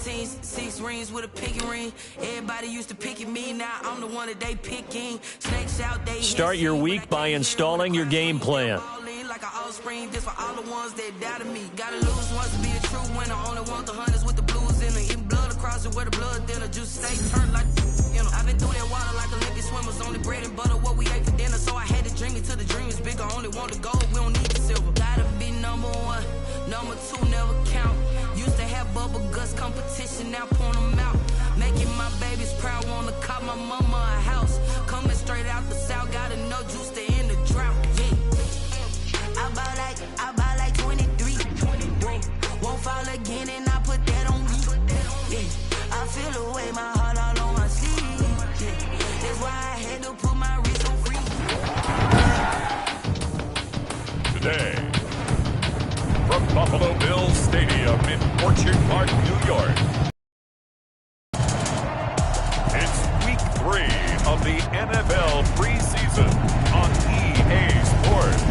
14s, 6 rings with a picking ring. Everybody used to pick at me, now I'm the one that they picking. Snakes out, they start your week by installing your game plan. Like an offspring, this for all the ones that doubted me. Gotta lose once to be a true winner. Only want the hunters with the blues in it. Eating blood across it where the blood thinner. Juice stay turned like, you know. I've been through that water like Olympic swimmers. Only bread and butter, what we ate for dinner. So I had to dream it till the dream is bigger. Only want the gold, we don't need the silver. Gotta be number one, number two never count. Used to have bubble guts competition, now point them out. Making my babies proud, wanna cop my mama a house. Coming straight out the south, gotta know juice to end the drought. Yeah. I buy like 23. Won't fall again and I put that on me. Yeah. I feel away, my heart all on my sleeve. Yeah. That's why I had to put my wrist on free. Today, from Buffalo Bills Stadium in Orchard Park, New York, it's week 3 of the NFL preseason on EA Sports.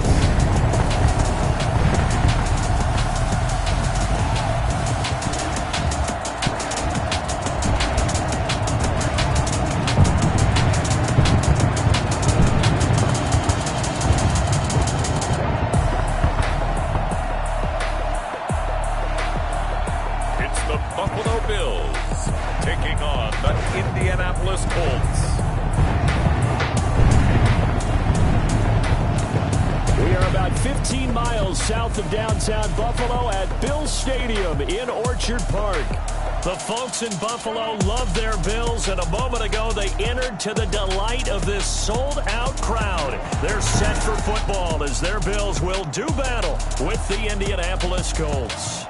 Colts. We are about 15 miles south of downtown Buffalo at Bills Stadium in Orchard Park. The folks in Buffalo love their Bills, and a moment ago they entered to the delight of this sold-out crowd. They're set for football as their Bills will do battle with the Indianapolis Colts.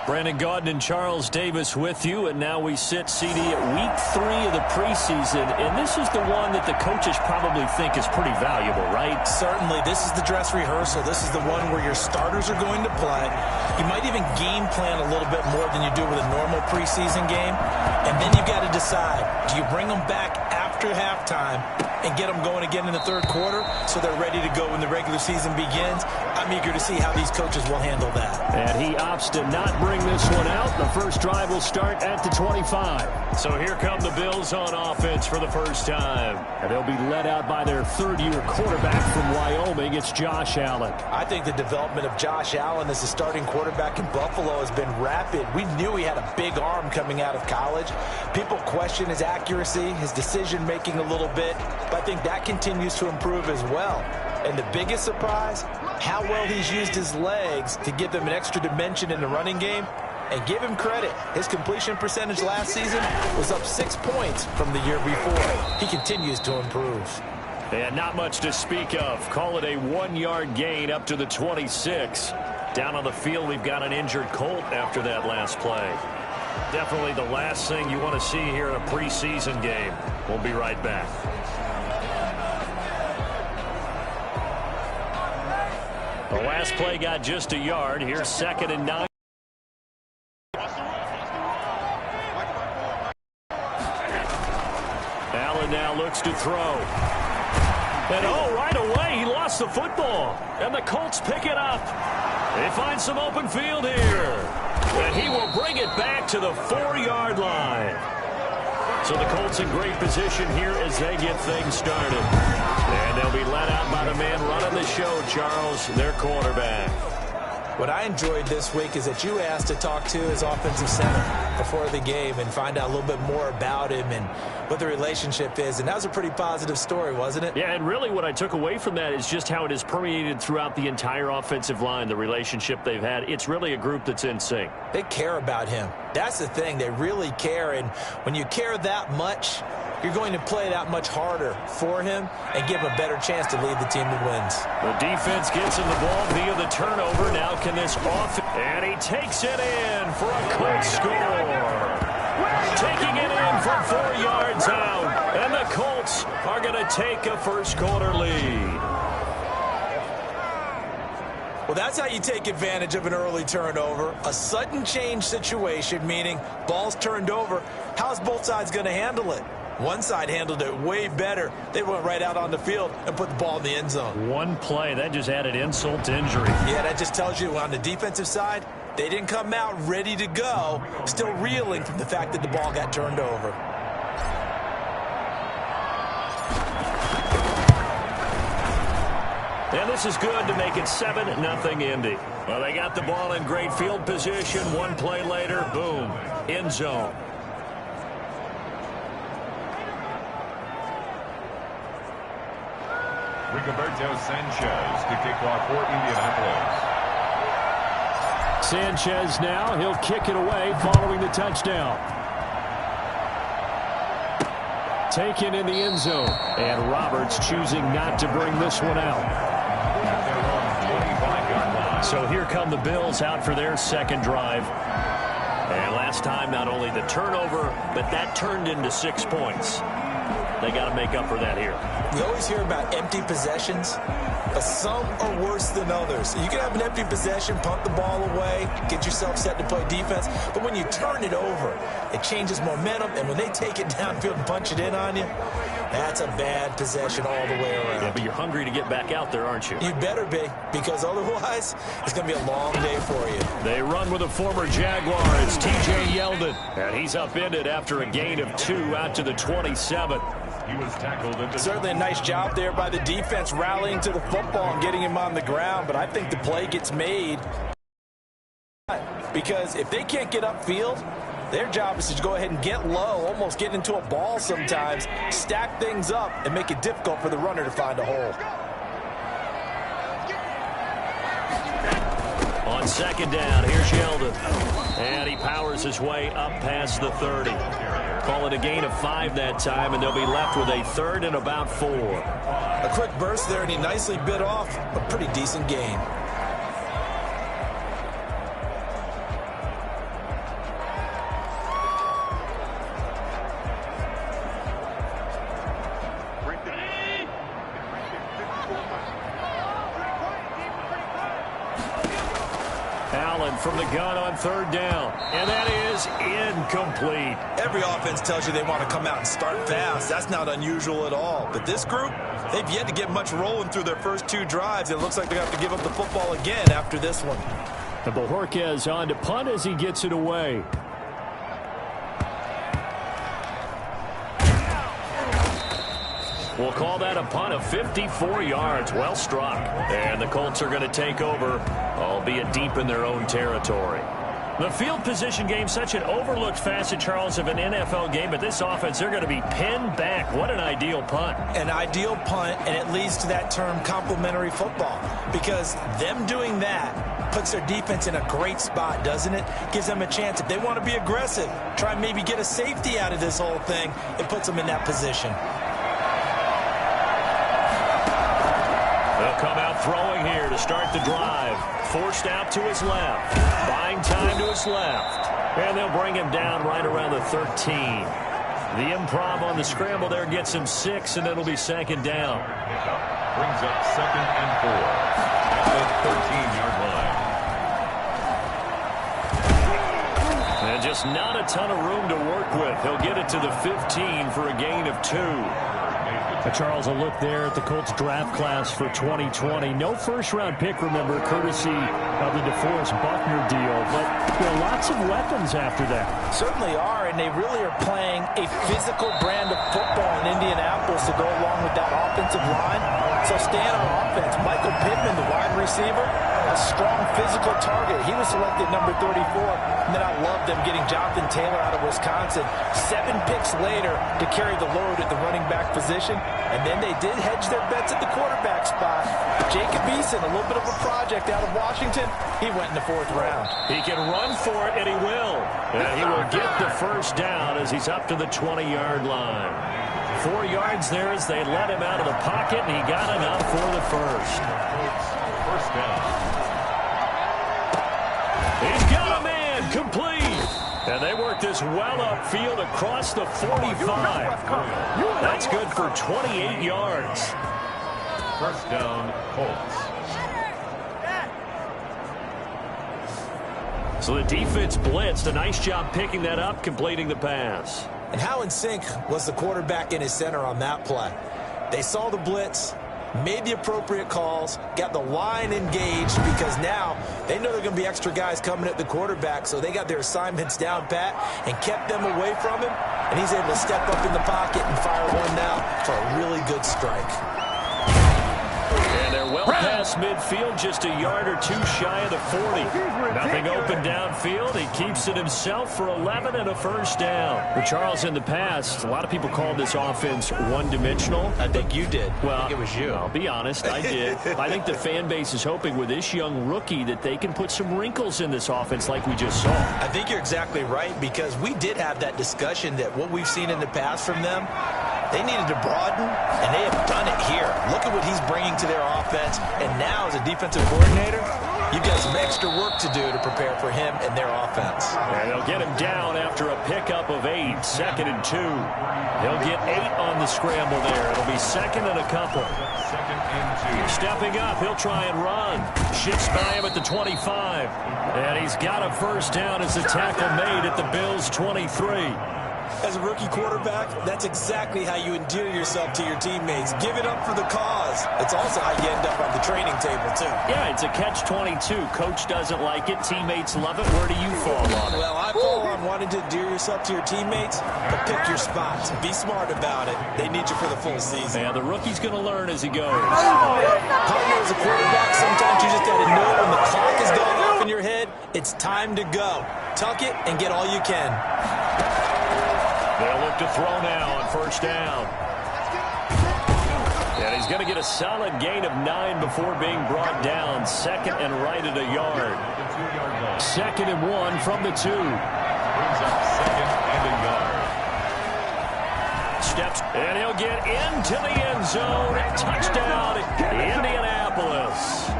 Brandon Gaudin and Charles Davis with you, and now we sit, CD, at week 3 of the preseason, and this is the one that the coaches probably think is pretty valuable, right? Certainly. This is the dress rehearsal. This is the one where your starters are going to play. You might even game plan a little bit more than you do with a normal preseason game, and then you've got to decide, do you bring them back after halftime and get them going again in the third quarter so they're ready to go when the regular season begins? I'm eager to see how these coaches will handle that. And he opts to not bring this one out. The first drive will start at the 25. So here come the Bills on offense for the first time. And they'll be led out by their third-year quarterback from Wyoming. It's Josh Allen. I think the development of Josh Allen as a starting quarterback in Buffalo has been rapid. We knew he had a big arm coming out of college. People question his accuracy, his decision-making a little bit, but I think that continues to improve as well. And the biggest surprise, how well he's used his legs to give them an extra dimension in the running game. And give him credit, his completion percentage last season was up 6 points from the year before. He continues to improve. And not much to speak of. Call it a 1-yard gain up to the 26. Down on the field, we've got an injured Colt after that last play. Definitely the last thing you want to see here in a preseason game. We'll be right back. The last play got just a yard. Here's 2nd and 9. Allen now looks to throw. And right away, he lost the football. And the Colts pick it up. They find some open field here. And he will bring it back to the 4-yard line. So the Colts in great position here as they get things started. And they'll be let out by the man running the show, Charles, their quarterback. What I enjoyed this week is that you asked to talk to his offensive center before the game and find out a little bit more about him and what the relationship is. And that was a pretty positive story, wasn't it? Yeah, and really what I took away from that is just how it has permeated throughout the entire offensive line, the relationship they've had. It's really a group that's in sync. They care about him. That's the thing. They really care. And when you care that much, you're going to play that much harder for him and give him a better chance to lead the team to wins. The defense gets him the ball via the turnover. Now can this offense... And he takes it in for a Colts score. Taking it in from 4 yards out. And the Colts are going to take a first quarter lead. Well, that's how you take advantage of an early turnover. A sudden change situation, meaning ball's turned over. How's both sides going to handle it? One side handled it way better. They went right out on the field and put the ball in the end zone. One play, that just added insult to injury. Yeah, that just tells you on the defensive side, they didn't come out ready to go, still reeling from the fact that the ball got turned over. And this is good to make it 7-0 Indy. Well, they got the ball in great field position. One play later, boom, end zone. Rigoberto Sanchez to kick off for Indianapolis. Sanchez now, he'll kick it away following the touchdown. Taken in the end zone. And Roberts choosing not to bring this one out. So here come the Bills out for their second drive. And last time, not only the turnover, but that turned into 6 points. They got to make up for that here. We always hear about empty possessions, but some are worse than others. You can have an empty possession, punt the ball away, get yourself set to play defense, but when you turn it over, it changes momentum, and when they take it downfield and punch it in on you, that's a bad possession all the way around. Yeah, but you're hungry to get back out there, aren't you? You better be, because otherwise, it's going to be a long day for you. They run with a former Jaguar. It's T.J. Yeldon, and he's upended after a gain of 2 out to the 27. He was tackled into Certainly a nice job there by the defense rallying to the football and getting him on the ground, but I think the play gets made because if they can't get upfield, their job is to go ahead and get low, almost get into a ball sometimes, stack things up, and make it difficult for the runner to find a hole. On second down, here's Yeldon. And he powers his way up past the 30. Call it a gain of 5 that time, and they'll be left with a 3rd and about 4. A quick burst there, and he nicely bit off a pretty decent gain. From the gun on 3rd down, and that is incomplete. Every offense tells you they want to come out and start fast. That's not unusual at all. But this group, they've yet to get much rolling through their first 2 drives. It looks like they have to give up the football again after this one. And Bojorquez on to punt as he gets it away. We'll call that a punt of 54 yards. Well struck. And the Colts are going to take over, albeit deep in their own territory. The field position game, such an overlooked facet, Charles, of an NFL game, but this offense, they're going to be pinned back. What an ideal punt. An ideal punt, and it leads to that term complementary football, because them doing that puts their defense in a great spot, doesn't it? Gives them a chance. If they want to be aggressive, try and maybe get a safety out of this whole thing, it puts them in that position. They'll come out throwing here to start the drive. Forced out to his left. Buying time to his left. And they'll bring him down right around the 13. The improv on the scramble there gets him 6, and it'll be 2nd down. brings up 2nd and 4 at the 13-yard line. And just not a ton of room to work with. He'll get it to the 15 for a gain of 2. Charles, a look there at the Colts draft class for 2020. No first-round pick, remember, courtesy of the DeForest Buckner deal. But there are lots of weapons after that. Certainly are, and they really are playing a physical brand of football in Indianapolis to go along with that offensive line. So staying on offense, Michael Pittman, the wide receiver, a strong physical target. He was selected number 34. And then I love them getting Jonathan Taylor out of Wisconsin. 7 picks later to carry the load at the running back position. And then they did hedge their bets at the quarterback spot. Jacob Eason, a little bit of a project out of Washington. He went in the 4th round. He can run for it, and he will. And he will get the first down as he's up to the 20-yard line. 4 yards there as they let him out of the pocket, and he got enough for the first. First down. He's got a man, complete. And they work this well upfield across the 45. That's good for 28 yards. First down, Colts. So the defense blitzed. A nice job picking that up, completing the pass. And how in sync was the quarterback and his center on that play? They saw the blitz, made the appropriate calls, got the line engaged, because now they know there are going to be extra guys coming at the quarterback, so they got their assignments down pat and kept them away from him, and he's able to step up in the pocket and fire one now for a really good strike. And they're well past midfield, just a yard or two shy of the 40. Nothing open downfield. He keeps it himself for 11 and a first down. Well, Charles, in the past, a lot of people called this offense one-dimensional. I think you did. Well, I think it was you. I'll be honest, I did. I think the fan base is hoping with this young rookie that they can put some wrinkles in this offense like we just saw. I think you're exactly right, because we did have that discussion that what we've seen in the past from them, they needed to broaden, and they have done it here. Look at what he's bringing to their offense, and now as a defensive coordinator, you've got some extra work to do to prepare for him and their offense. And they'll get him down after a pickup of 8, 2nd and 2. He'll get 8 on the scramble there. It'll be 2nd and a couple. Stepping up, he'll try and run. Shifts by him at the 25. And he's got a first down as the tackle made at the Bills' 23. As a rookie quarterback, that's exactly how you endear yourself to your teammates. Give it up for the cause. It's also how you end up on the training table, too. Yeah, it's a catch-22. Coach doesn't like it. Teammates love it. Where do you fall on it? Well, I fall on wanting to endear yourself to your teammates, but pick your spots. Be smart about it. They need you for the full season. Yeah, the rookie's going to learn as he goes. Partner, as a quarterback, sometimes you just got to know when the clock is going off in your head, it's time to go. Tuck it and get all you can. They'll look to throw now on first down. And he's going to get a solid gain of 9 before being brought down. 2nd and right at a yard. 2nd and 1 from the 2. Brings up 2nd and a yard. Steps, and he'll get into the end zone. Touchdown, Indianapolis.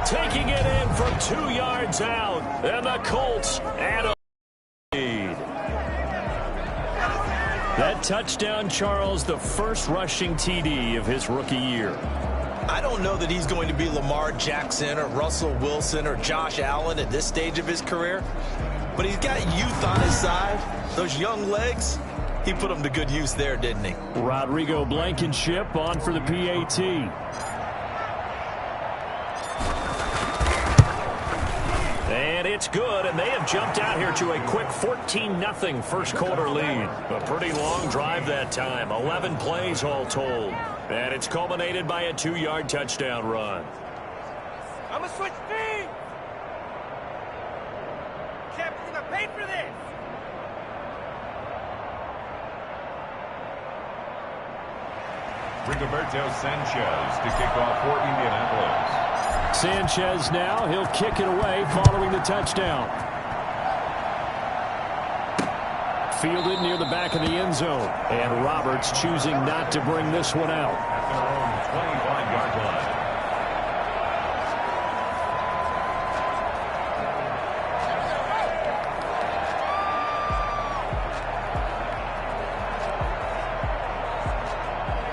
Taking it in from 2 yards out. And the Colts add a lead. That touchdown, Charles, the first rushing TD of his rookie year. I don't know that he's going to be Lamar Jackson or Russell Wilson or Josh Allen at this stage of his career, but he's got youth on his side. Those young legs, he put them to good use there, didn't he? Rodrigo Blankenship on for the PAT. And it's good, and they have jumped out here to a quick 14-0 first quarter lead. A pretty long drive that time, 11 plays all told. And it's culminated by a 2-yard touchdown run. I'm going to switch teams. Captain, I paid for this. Rigoberto Sanchez to kick off for Indianapolis. Sanchez now, he'll kick it away following the touchdown. Fielded near the back of the end zone. And Roberts choosing not to bring this one out. At their own 25-yard line.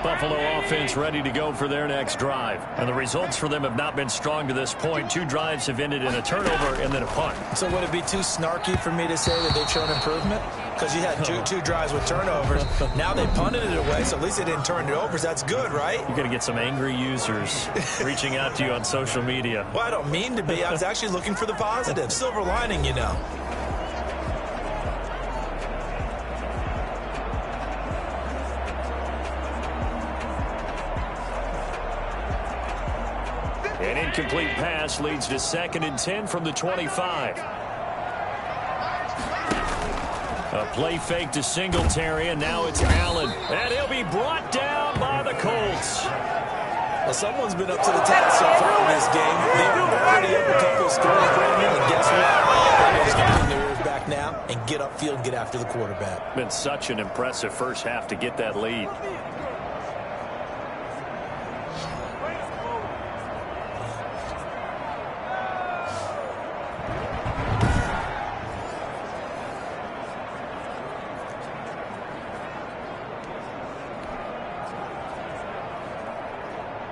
Buffalo offense ready to go for their next drive. And the results for them have not been strong to this point. 2 drives have ended in a turnover and then a punt. So would it be too snarky for me to say that they've shown improvement? Because you had two drives with turnovers. Now they punted it away, so at least they didn't turn it over. So that's good, right? You're going to get some angry users reaching out to you on social media. Well, I don't mean to be. I was actually looking for the positive. Silver lining, you know. An incomplete pass leads to 2nd and 10 from the 25. A play fake to Singletary, and now it's Allen. And he'll be brought down by the Colts. Well, someone's been up to the task so far in this game. They're already up a couple of scoring premium, and guess what? They're just going to bring their ears back now and get upfield and get after the quarterback. Been such an impressive first half to get that lead.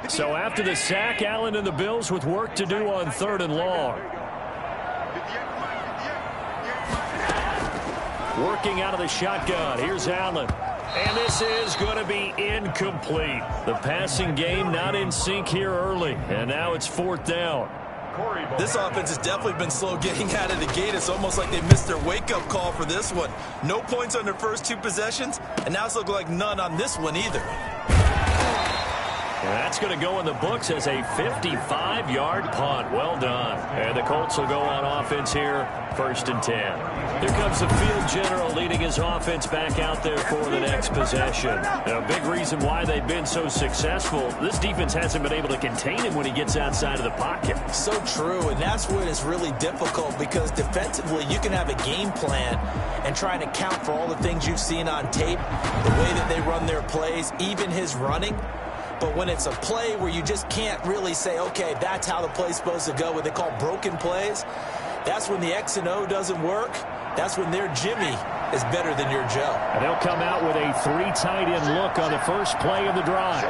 So after the sack, Allen and the Bills with work to do on 3rd and long. working out of the shotgun. Here's Allen. And this is going to be incomplete. The passing game not in sync here early. And now it's 4th down. This offense has definitely been slow getting out of the gate. It's almost like they missed their wake-up call for this one. No points on their first 2 possessions, and now it's looking like none on this one either. And that's going to go in the books as a 55-yard punt. Well done. And the Colts will go on offense here, 1st and 10. Here comes the field general leading his offense back out there for the next possession. Now, a big reason why they've been so successful, this defense hasn't been able to contain him when he gets outside of the pocket. So true, and that's when it's really difficult because defensively you can have a game plan and try to account for all the things you've seen on tape, the way that they run their plays, even his running. But when it's a play where you just can't really say, okay, that's how the play's supposed to go, what they call broken plays, that's when the X and O doesn't work. That's when their Jimmy is better than your Joe. And they'll come out with a 3 tight end look on the first play of the drive.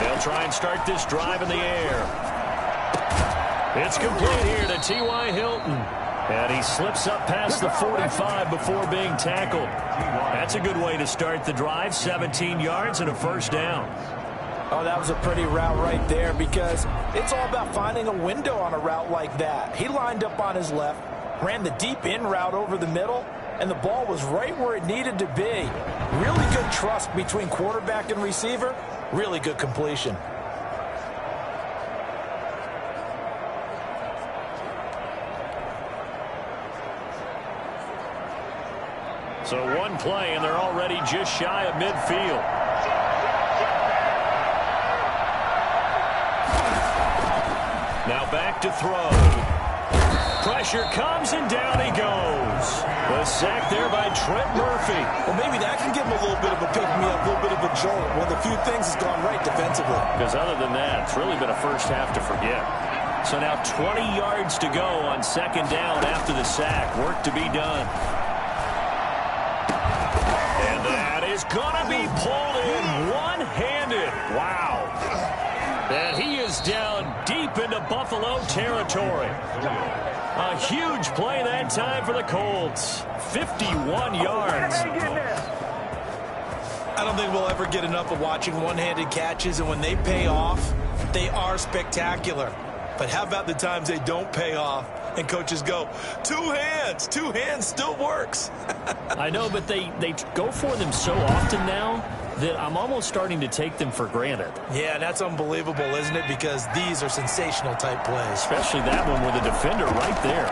They'll try and start this drive in the air. It's complete here to T.Y. Hilton. And he slips up past the 45 before being tackled. That's a good way to start the drive. 17 yards and a 1st down. Oh, that was a pretty route right there because it's all about finding a window on a route like that. He lined up on his left, ran the deep in route over the middle, and the ball was right where it needed to be. Really good trust between quarterback and receiver. Really good completion. So 1 play, and they're already just shy of midfield. Now back to throw. Pressure comes, and down he goes. The sack there by Trent Murphy. Well, maybe that can give him a little bit of a pick-me-up, a little bit of a jolt. One of the few things has gone right defensively. Because other than that, it's really been a first half to forget. So now 20 yards to go on 2nd down after the sack. Work to be done. Is going to be pulled in one-handed. Wow. And he is down deep into Buffalo territory. A huge play that time for the Colts. 51 yards. I don't think we'll ever get enough of watching one-handed catches, and when they pay off, they are spectacular. But how about the times they don't pay off and coaches go, 2 hands still works. I know, but they go for them so often now that I'm almost starting to take them for granted. Yeah, that's unbelievable, isn't it? Because these are sensational type plays. Especially that one with a defender right there.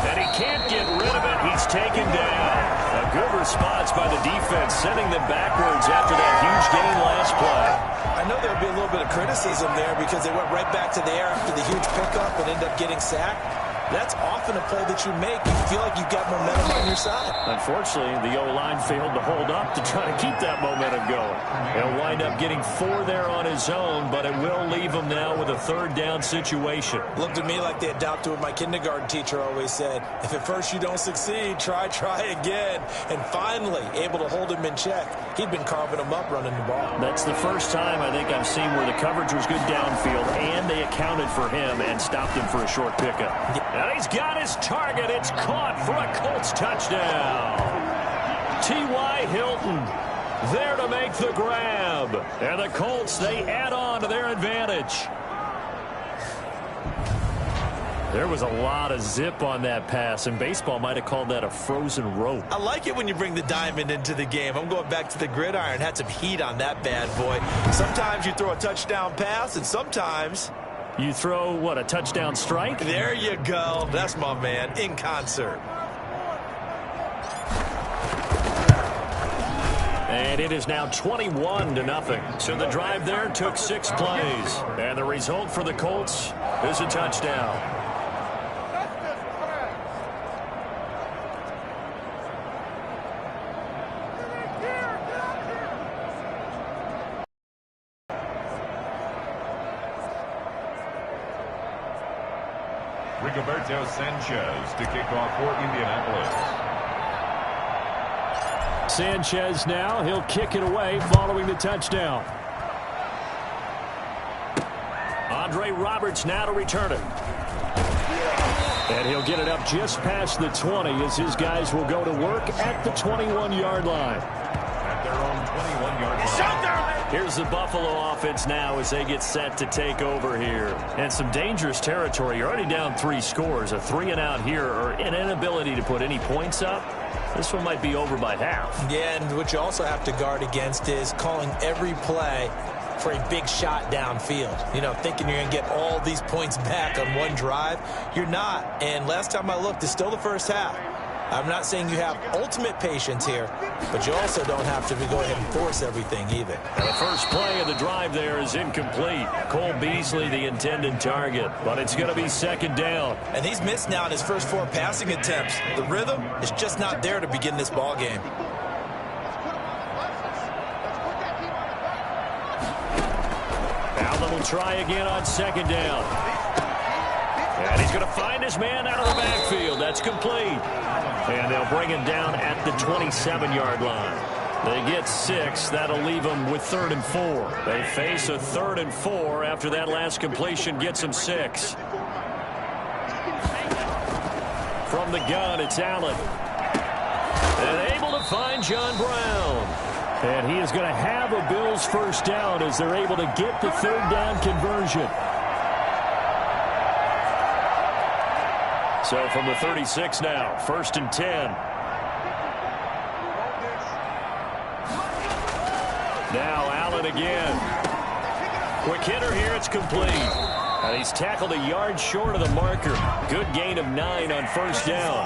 And he can't get rid of it. He's taken down. A good response by the defense, sending them backwards after that huge gain last play. I know there'll be a little bit of criticism there because they went right back to the air after the huge pickup and ended up getting sacked. That's often a play that you make. You feel like you've got momentum on your side. Unfortunately, the O-line failed to hold up to try to keep that momentum going. He'll wind up getting 4 there on his own, but it will leave him now with a 3rd down situation. Looked to me like they adopted what my kindergarten teacher always said. If at first you don't succeed, try again. And finally, able to hold him in check. He'd been carving him up running the ball. That's the first time I think I've seen where the coverage was good downfield, and they accounted for him and stopped him for a short pickup. And he's got his target. It's caught for a Colts touchdown. T.Y. Hilton there to make the grab. And the Colts, they add on to their advantage. There was a lot of zip on that pass, and baseball might have called that a frozen rope. I like it when you bring the diamond into the game. I'm going back to the gridiron. Had some heat on that bad boy. Sometimes you throw a touchdown pass, and sometimes you throw, what, a touchdown strike? There you go. That's my man, in concert. And it is now 21-0. So the drive there took 6 plays. And the result for the Colts is a touchdown. Rigoberto Sanchez to kick off for Indianapolis. Sanchez now, he'll kick it away following the touchdown. Andre Roberts now to return it. And he'll get it up just past the 20 as his guys will go to work at the 21-yard line. At their own 21-yard line. Here's the Buffalo offense now as they get set to take over here. And some dangerous territory. You're already down 3 scores. A 3-and-out here or an inability to put any points up. This one might be over by half. Yeah, and what you also have to guard against is calling every play for a big shot downfield. You know, thinking you're going to get all these points back on one drive. You're not. And last time I looked, it's still the first half. I'm not saying you have ultimate patience here, but you also don't have to go ahead and force everything either. And the first play of the drive there is incomplete. Cole Beasley, the intended target, but it's going to be second down. And he's missed now in his first 4 passing attempts. The rhythm is just not there to begin this ball game. Allen will try again on second down. And he's going to find his man out of the backfield. That's complete. And they'll bring him down at the 27-yard line. They get 6. That'll leave them with 3rd and 4. They face a 3rd and 4 after that last completion gets them 6. From the gun, it's Allen. And able to find John Brown. And he is going to have a Bills first down as they're able to get the 3rd down conversion. So from the 36 now, 1st and 10. Now Allen again. Quick hitter here, it's complete. And he's tackled a yard short of the marker. Good gain of 9 on first down.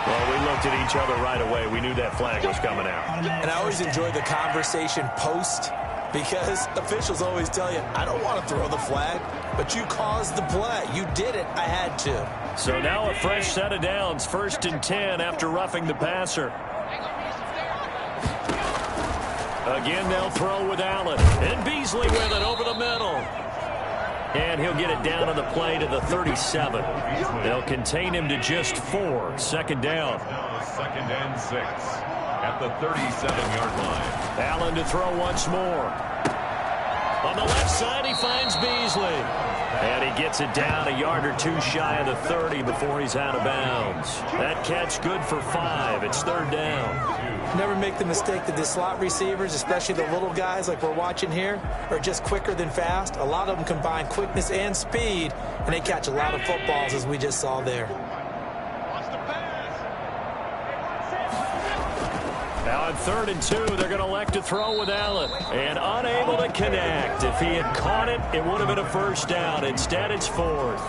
Well, we looked at each other right away. We knew that flag was coming out. And I always enjoy the conversation post, because officials always tell you, I don't want to throw the flag, but you caused the play. You did it. I had to. So now a fresh set of downs. 1st and 10 after roughing the passer. Again, they'll throw with Allen. And Beasley with it over the middle. And he'll get it down on the play to the 37. They'll contain him to just 4. 2nd down. 2nd and 6 at the 37-yard line. Allen to throw once more. On the left side, he finds Beasley. And he gets it down a yard or 2 shy of the 30 before he's out of bounds. That catch good for 5. It's 3rd down. Never make the mistake that the slot receivers, especially the little guys like we're watching here, are just quicker than fast. A lot of them combine quickness and speed, and they catch a lot of footballs, as we just saw there. Now on 3rd and 2, they're going to elect to throw with Allen. And unable to connect. If he had caught it, it would have been a first down. Instead, it's 4th.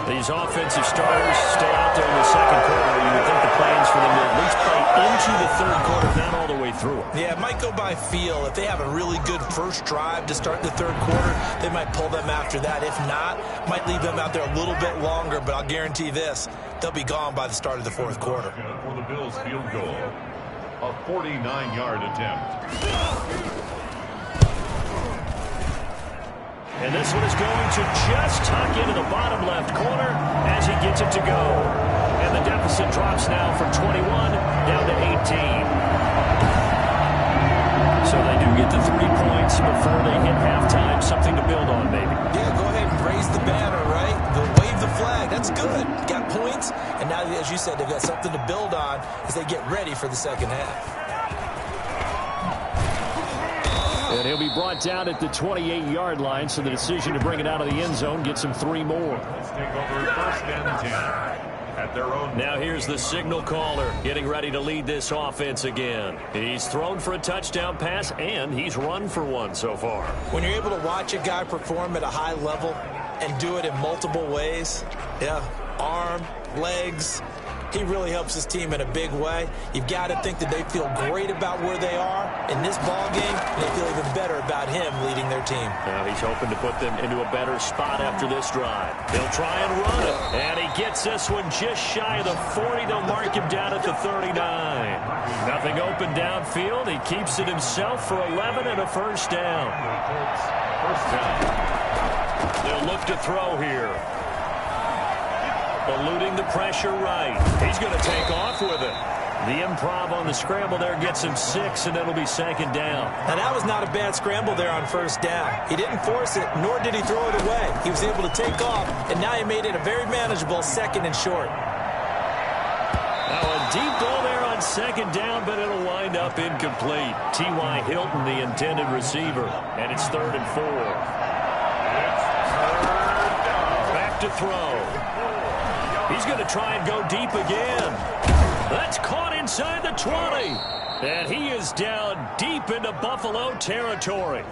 These offensive starters still out there in the 2nd quarter. You would think the plans for them to at least play into the 3rd quarter, not all the way through it. Yeah, it might go by feel. If they have a really good first drive to start the 3rd quarter, they might pull them after that. If not, might leave them out there a little bit longer, but I'll guarantee this, they'll be gone by the start of the 4th quarter. For the Bills field goal, a 49-yard attempt. And this one is going to just tuck into the bottom left corner as he gets it to go. And the deficit drops now from 21 down to 18. So they do get the 3 points before they hit halftime. Something to build on, maybe. Yeah, go ahead and raise the banner, right? Wave the flag. That's good. Got points. And now, as you said, they've got something to build on as they get ready for the 2nd half. And he'll be brought down at the 28-yard line, so the decision to bring it out of the end zone gets him 3 more. Let's take over 1st and 10 at their own. Now here's the signal caller getting ready to lead this offense again. He's thrown for a touchdown pass, and he's run for one so far. When you're able to watch a guy perform at a high level and do it in multiple ways, yeah, arm, legs, he really helps his team in a big way. You've got to think that they feel great about where they are in this ball game, and they feel even better about him leading their team. Now he's hoping to put them into a better spot after this drive. They'll try and run it, and he gets this one just shy of the 40. They'll mark him down at the 39. Nothing open downfield. He keeps it himself for 11 and a first down. First down. They'll look to throw here. Eluding the pressure right. He's going to take off with it. The improv on the scramble there gets him 6, and it'll be 2nd down. Now, that was not a bad scramble there on 1st down. He didn't force it, nor did he throw it away. He was able to take off, and now he made it a very manageable 2nd and short. Now a deep ball there on 2nd down, but it'll wind up incomplete. T.Y. Hilton, the intended receiver, and it's 3rd and 4. Back to throw. He's going to try and go deep again. That's caught inside the 20. And he is down deep into Buffalo territory.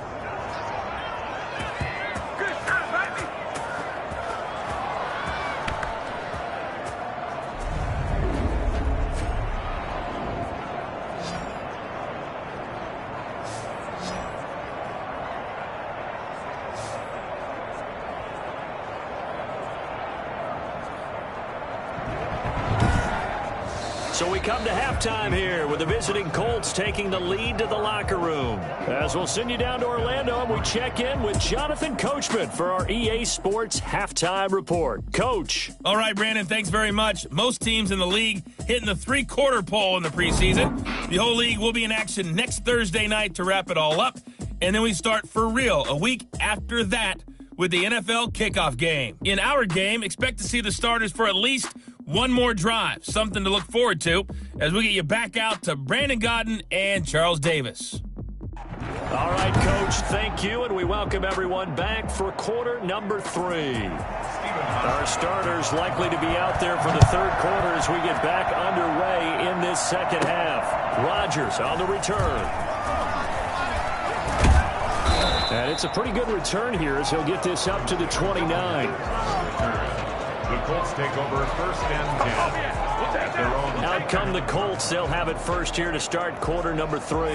So we come to halftime here with the visiting Colts taking the lead to the locker room. As we'll send you down to Orlando, and we check in with Jonathan Coachman for our EA Sports Halftime Report. Coach. All right, Brandon, thanks very much. Most teams in the league hitting the three-quarter pole in the preseason. The whole league will be in action next Thursday night to wrap it all up. And then we start for real a week after that with the NFL kickoff game. In our game, expect to see the starters for at least one more drive, something to look forward to as we get you back out to Brandon Godden and Charles Davis. All right, Coach, thank you, and we welcome everyone back for quarter number 3. Our starters likely to be out there for the third quarter as we get back underway in this second half. Rodgers on the return. And it's a pretty good return here as he'll get this up to the 29. The Colts take over 1st and 10 at their own. Out come the Colts. They'll have it first here to start quarter number 3.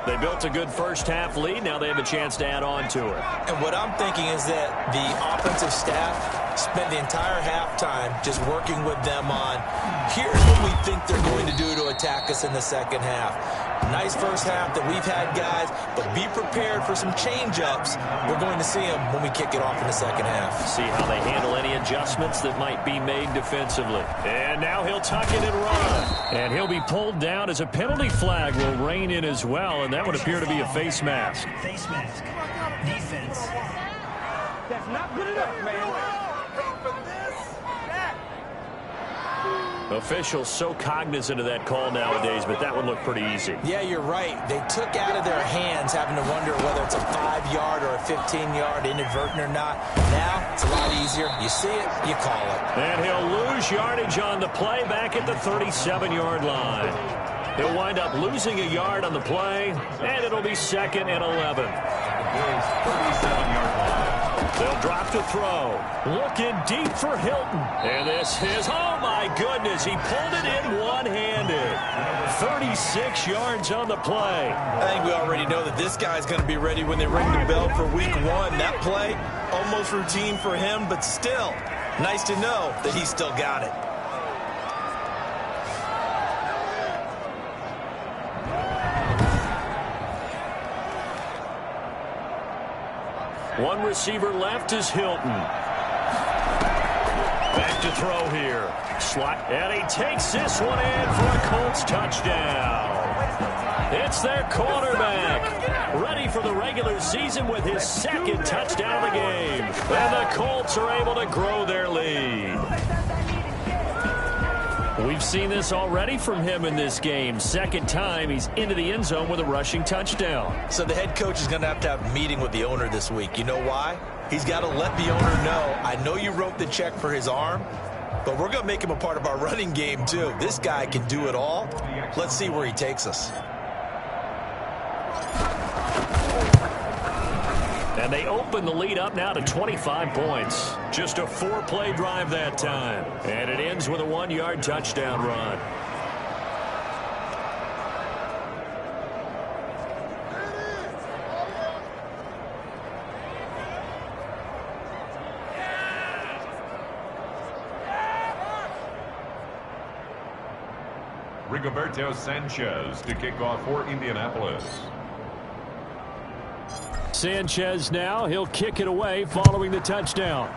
They built a good first half lead. Now they have a chance to add on to it. And what I'm thinking is that the offensive staff spent the entire halftime just working with them on, here's what we think they're going to do to attack us in the second half. Nice first half that we've had, guys, but be prepared for some change-ups. We're going to see them when we kick it off in the second half. See how they handle any adjustments that might be made defensively. And now he'll tuck it and run. And he'll be pulled down as a penalty flag will rein in as well, and that would appear to be a face mask. Face mask. Defense. That's not good enough, man. Officials so cognizant of that call nowadays, but that one looked pretty easy. Yeah, you're right. They took out of their hands having to wonder whether it's a 5-yard or a 15-yard inadvertent or not. Now, it's a lot easier. You see it, you call it. And he'll lose yardage on the play back at the 37-yard line. He'll wind up losing a yard on the play, and it'll be 2nd and 11. Bills 37-yard line. They'll drop to throw. Looking deep for Hilton. And this is, oh my goodness, he pulled it in one-handed. 36 yards on the play. I think we already know that this guy's going to be ready when they ring the bell for week 1. That play, almost routine for him, but still, nice to know that he's still got it. One receiver left is Hilton. Back to throw here. Slot, and he takes this one in for a Colts touchdown. It's their quarterback, ready for the regular season with his 2nd touchdown of the game. And the Colts are able to grow their lead. We've seen this already from him in this game. 2nd time he's into the end zone with a rushing touchdown. So the head coach is going to have a meeting with the owner this week. You know why? He's got to let the owner know, I know you wrote the check for his arm, but we're going to make him a part of our running game too. This guy can do it all. Let's see where he takes us. And they open the lead up now to 25 points. Just a 4-play drive that time. And it ends with a 1-yard touchdown run. Rigoberto Sanchez to kick off for Indianapolis. Sanchez now, he'll kick it away following the touchdown.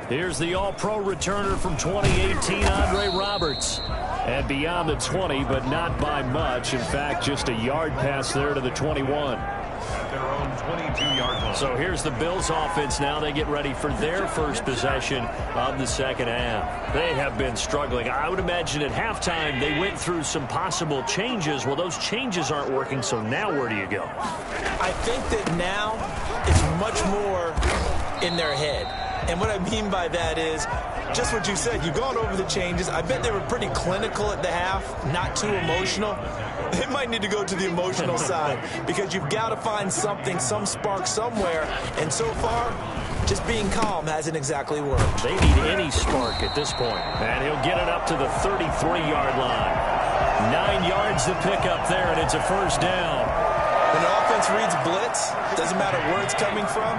Here's the All-Pro returner from 2018, Andre Roberts. And beyond the 20, but not by much. In fact, just a yard pass there to the 21. At their own 22-yard line. So here's the Bills offense now. They get ready for their first possession of the second half. They have been struggling. I would imagine at halftime they went through some possible changes. Well, those changes aren't working, so now where do you go? I think that now it's much more in their head. And what I mean by that is just what you said. You've gone over the changes. I bet they were pretty clinical at the half, not too emotional. They might need to go to the emotional side because you've got to find something, some spark somewhere. And so far, just being calm hasn't exactly worked. They need any spark at this point. And he'll get it up to the 33-yard line. 9 yards to pick up there, and it's a first down. When the offense reads blitz, doesn't matter where it's coming from,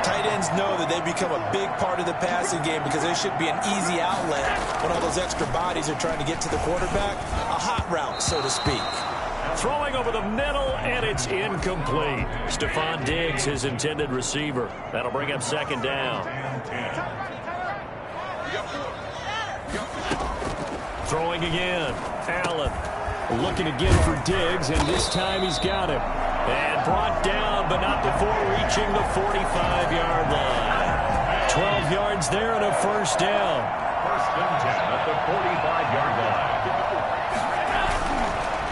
tight ends know that they become a big part of the passing game because they should be an easy outlet when all those extra bodies are trying to get to the quarterback. A hot route, so to speak. Throwing over the middle, and it's incomplete. Stephon Diggs, his intended receiver. That'll bring up second down. Throwing again. Allen looking again for Diggs, and this time he's got him. And brought down, but not before reaching the 45-yard line. 12 yards there and a first down. First and 10 at the 45-yard line.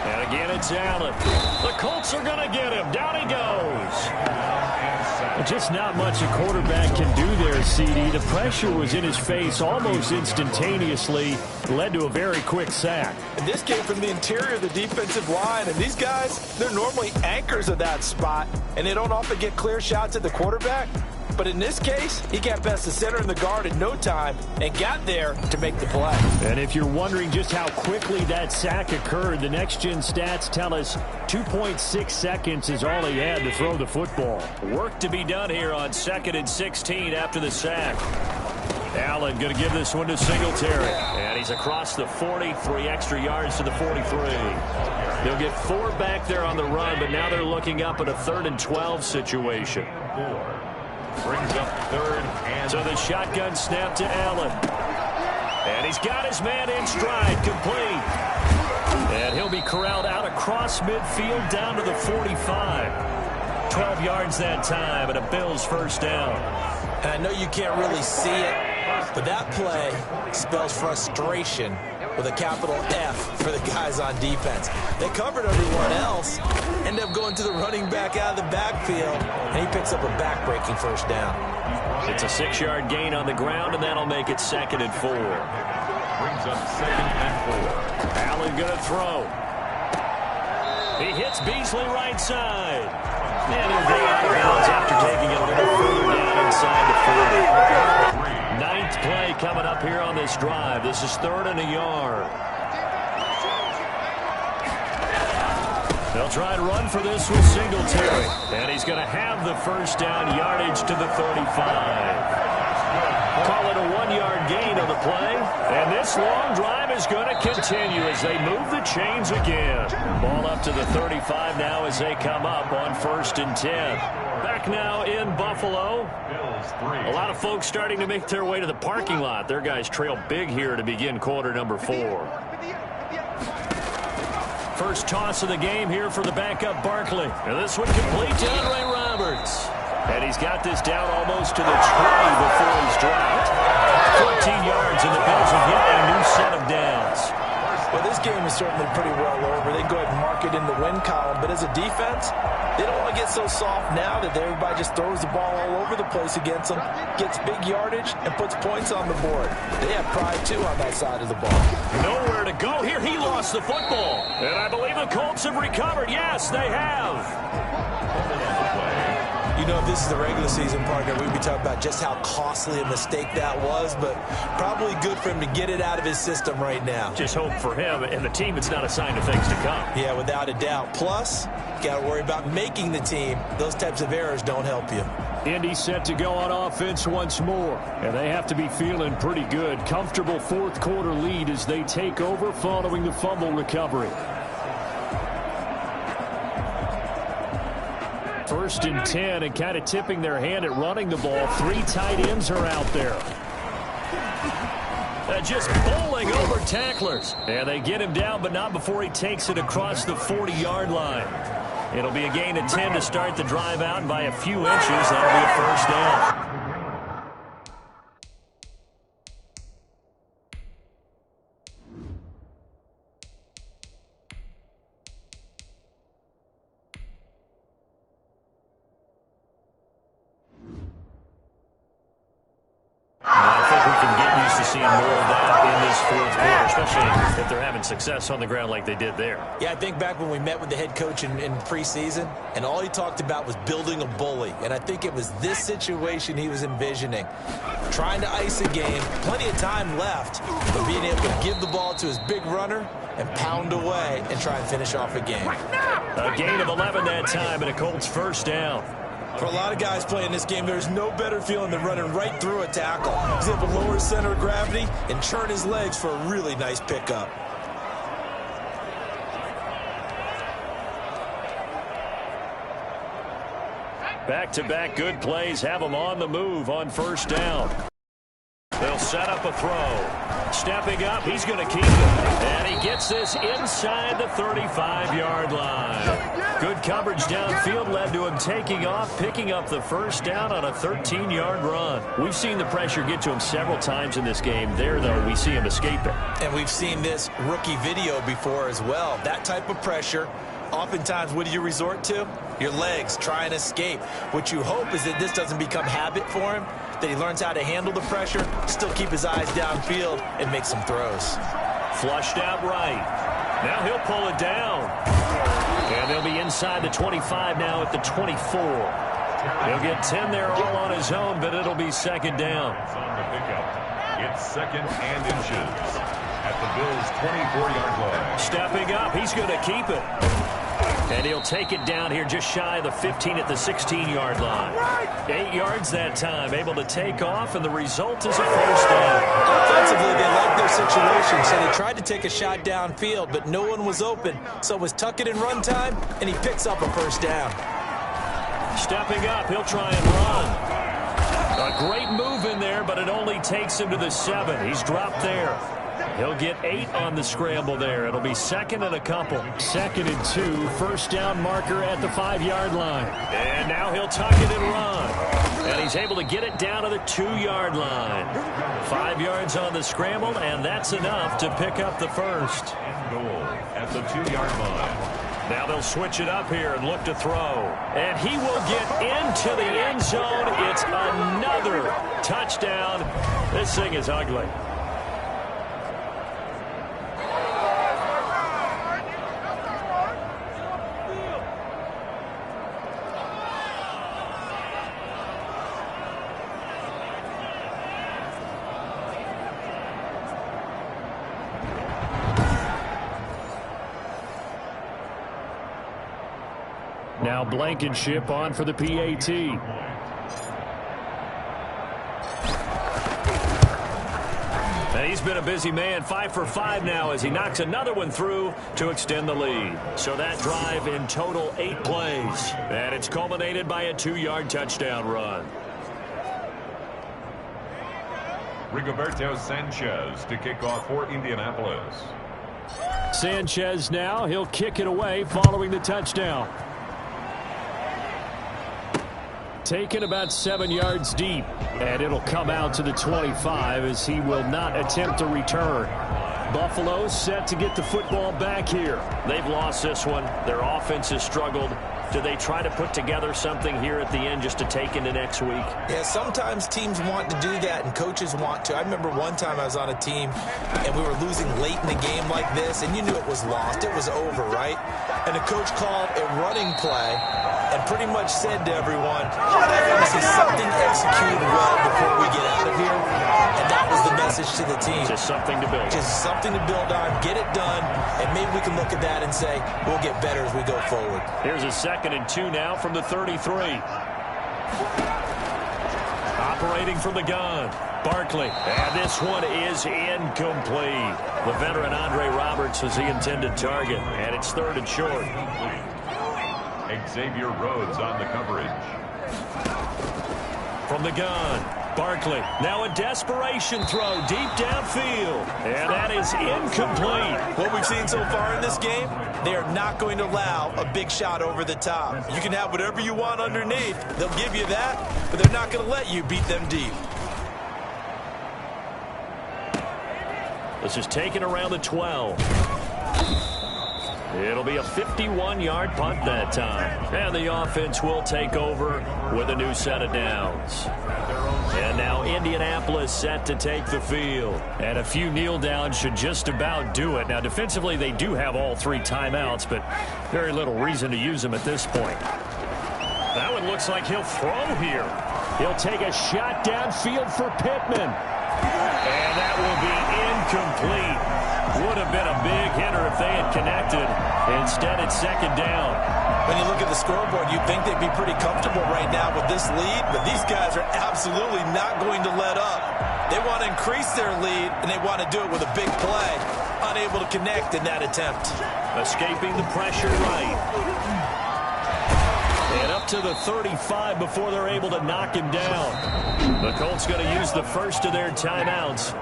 And again, it's Allen. The Colts are going to get him. Down he goes. Just not much a quarterback can do there, CD. The pressure was in his face almost instantaneously. Led to a very quick sack. And this came from the interior of the defensive line. And these guys, they're normally anchors of that spot. And they don't often get clear shots at the quarterback. But in this case, he got past the center and the guard in no time and got there to make the play. And if you're wondering just how quickly that sack occurred, the next-gen stats tell us 2.6 seconds is all he had to throw the football. Work to be done here on 2nd and 16 after the sack. Allen going to give this one to Singletary. And he's across the 40, 3 extra yards to the 43. They'll get 4 back there on the run, but now they're looking up at a 3rd and 12 situation. 4. Brings up 3rd and... So the shotgun snap to Allen. And he's got his man in stride, complete. And he'll be corralled out across midfield down to the 45. 12 yards that time, and a Bills first down. And I know you can't really see it, but that play spells frustration with a capital F for the guys on defense. They covered everyone else, end up going to the running back out of the backfield, and he picks up a back-breaking first down. It's a 6-yard gain on the ground, and that'll make it 2nd and 4. Brings up 2nd and 4. Allen going to throw. He hits Beasley right side. And he'll be out of bounds after taking it a little further down inside the 40. 9th play coming up here on this drive. This is 3rd and a yard. They'll try and run for this with Singletary. And he's going to have the first down, yardage to the 35. Call it a 1-yard gain on the play. And this long drive is going to continue as they move the chains again. Ball up to the 35 now as they come up on 1st and 10. Back now in Buffalo. A lot of folks starting to make their way to the parking lot. Their guys trail big here to begin quarter number 4. First toss of the game here for the backup Barkley. And this one complete to Andre Roberts. And he's got this down almost to the 20 before he's dropped. 14 yards, and the Bills will get a new set of downs. Well, this game is certainly pretty well over. They go ahead and mark it in the win column. But as a defense, they don't want to get so soft now that everybody just throws the ball all over the place against them, gets big yardage, and puts points on the board. They have pride, too, on that side of the ball. Nowhere to go here. He lost the football. And I believe the Colts have recovered. Yes, they have. You know, if this is the regular season, partner, we'd be talking about just how costly a mistake that was, but probably good for him to get it out of his system right now. Just hope for him and the team it's not a sign of things to come. Yeah, without a doubt. Plus, got to worry about making the team. Those types of errors don't help you. Indy set to go on offense once more, and they have to be feeling pretty good. Comfortable 4th quarter lead as they take over following the fumble recovery. 1st and 10, and kind of tipping their hand at running the ball. 3 tight ends are out there. Just bowling over tacklers. And they get him down, but not before he takes it across the 40-yard line. It'll be a gain of 10 to start the drive out, and by a few inches, that'll be a first down. I think we can get used to seeing more of that in this fourth quarter, especially if they're having success on the ground like they did there. Yeah, I think back when we met with the head coach in preseason, and all he talked about was building a bully. And I think it was this situation he was envisioning. Trying to ice a game, plenty of time left, but being able to give the ball to his big runner and pound away and try and finish off a game. A gain of 11 that time, and a Colts first down. For a lot of guys playing this game, there's no better feeling than running right through a tackle. He's able to lower his center of gravity and churn his legs for a really nice pickup. Back-to-back good plays have them on the move on first down. They'll set up a throw. Stepping up, he's going to keep it. And he gets this inside the 35-yard line. Good coverage downfield led to him taking off, picking up the first down on a 13-yard run. We've seen the pressure get to him several times in this game. There, though, we see him escape it. And we've seen this rookie video before as well. That type of pressure, oftentimes, what do you resort to? Your legs, try and escape. What you hope is that this doesn't become habit for him, that he learns how to handle the pressure, still keep his eyes downfield, and make some throws. Flushed out right. Now he'll pull it down. And they'll be inside the 25 now at the 24. He'll get 10 there all on his own, but it'll be second down. On the pickup. It's second and inches at the Bills' 24-yard line. Stepping up, he's going to keep it. And he'll take it down here just shy of the 15 at the 16-yard line. 8 yards that time, able to take off, and the result is a first down. Offensively, they like their situation, so they tried to take a shot downfield, but no one was open. So it was tuck it in run time, and he picks up a first down. Stepping up, he'll try and run. A great move in there, but it only takes him to the 7. He's dropped there. He'll get 8 on the scramble there. It'll be second and a couple. 2nd and 2, first down marker at the 5-yard line. And now he'll tuck it and run. And he's able to get it down to the 2-yard line. 5 yards on the scramble, and that's enough to pick up the first. Goal at the 2-yard line. Now they'll switch it up here and look to throw. And he will get into the end zone. It's another touchdown. This thing is ugly. Now Blankenship on for the PAT. And he's been a busy man, 5 for 5 now as he knocks another one through to extend the lead. So that drive in total 8 plays. And it's culminated by a 2-yard touchdown run. Rigoberto Sanchez to kick off for Indianapolis. Sanchez now, he'll kick it away following the touchdown. Taken about 7 yards deep, and it'll come out to the 25 as he will not attempt to return. Buffalo set to get the football back here. They've lost this one. Their offense has struggled. Do they try to put together something here at the end just to take into next week? Yeah, sometimes teams want to do that and coaches want to. I remember one time I was on a team and we were losing late in a game like this, and you knew it was lost. It was over, right? And the coach called a running play and pretty much said to everyone, this is something executed well before we get out of here. And that was the message to the team. Just something to build. Just something to build on, get it done, and maybe we can look at that and say, we'll get better as we go forward. Here's a 2nd and 2 now from the 33. Operating from the gun, Barkley. And this one is incomplete. The veteran Andre Roberts was the intended target, and it's 3rd and short. Xavier Rhodes on the coverage. From the gun, Barkley. Now a desperation throw deep downfield. And that is incomplete. What we've seen so far in this game, they are not going to allow a big shot over the top. You can have whatever you want underneath. They'll give you that, but they're not going to let you beat them deep. This is taken around the 12. It'll be a 51-yard punt that time. And the offense will take over with a new set of downs. And now Indianapolis set to take the field. And a few kneel downs should just about do it. Now defensively they do have all 3 timeouts, but very little reason to use them at this point. That one looks like he'll throw here. He'll take a shot downfield for Pittman. And that will be incomplete. Would have been a big hitter if they had connected. Instead, it's second down. When you look at the scoreboard, you'd think they'd be pretty comfortable right now with this lead, but these guys are absolutely not going to let up. They want to increase their lead, and they want to do it with a big play. Unable to connect in that attempt. Escaping the pressure right. And up to the 35 before they're able to knock him down. The Colts going to use the first of their timeouts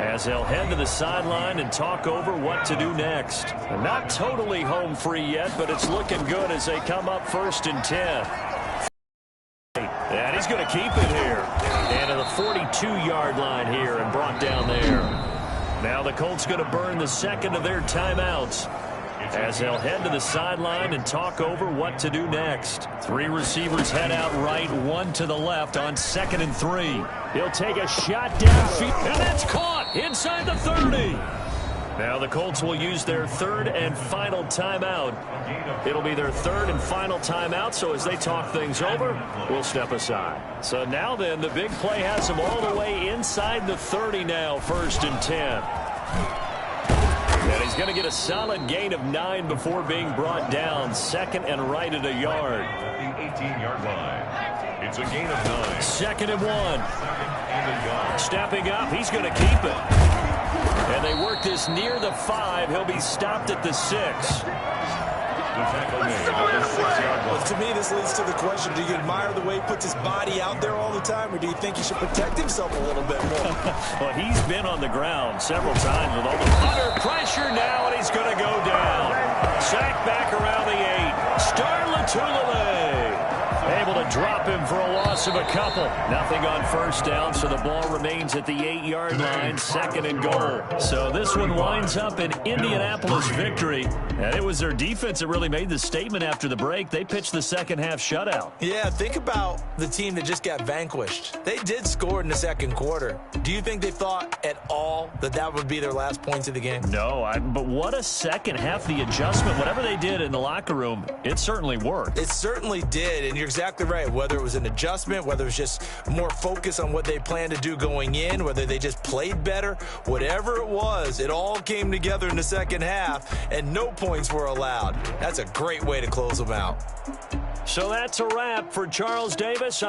as they'll head to the sideline and talk over what to do next. Not totally home free yet, but it's looking good as they come up 1st and 10. And he's going to keep it here. And to the 42-yard line here and brought down there. Now the Colts going to burn the second of their timeouts as they'll head to the sideline and talk over what to do next. 3 receivers head out right, 1 to the left on 2nd and 3. He'll take a shot downfield, and that's caught inside the 30. Now the Colts will use their 3rd and final timeout. It'll be their 3rd and final timeout, so as they talk things over, we'll step aside. So now then, the big play has them all the way inside the 30 now, 1st and 10. And he's going to get a solid gain of 9 before being brought down. 2nd and right at a yard. The 18-yard line. It's a gain of 9. 2nd and 1. Stepping up, he's going to keep it. And they work this near the 5. He'll be stopped at the 6. Well, to me, this leads to the question, do you admire the way he puts his body out there all the time, or do you think he should protect himself a little bit more? Well, he's been on the ground several times with all the under pressure now, and he's going to go down. Sacked back around the 8. Star Latulippe able to drop him for a loss of a couple. Nothing on 1st down, so the ball remains at the 8-yard line, 2nd and goal. So this one winds up an Indianapolis victory, and it was their defense that really made the statement after the break. They pitched the second-half shutout. Yeah, think about the team that just got vanquished. They did score in the 2nd quarter. Do you think they thought at all that that would be their last points of the game? No, but what a second half. The adjustment, whatever they did in the locker room, it certainly worked. It certainly did, and you're exactly right. Whether it was an adjustment, whether it was just more focus on what they planned to do going in, whether they just played better, whatever it was, it all came together in the 2nd half, and no points were allowed. That's a great way to close them out. So that's a wrap for Charles Davis.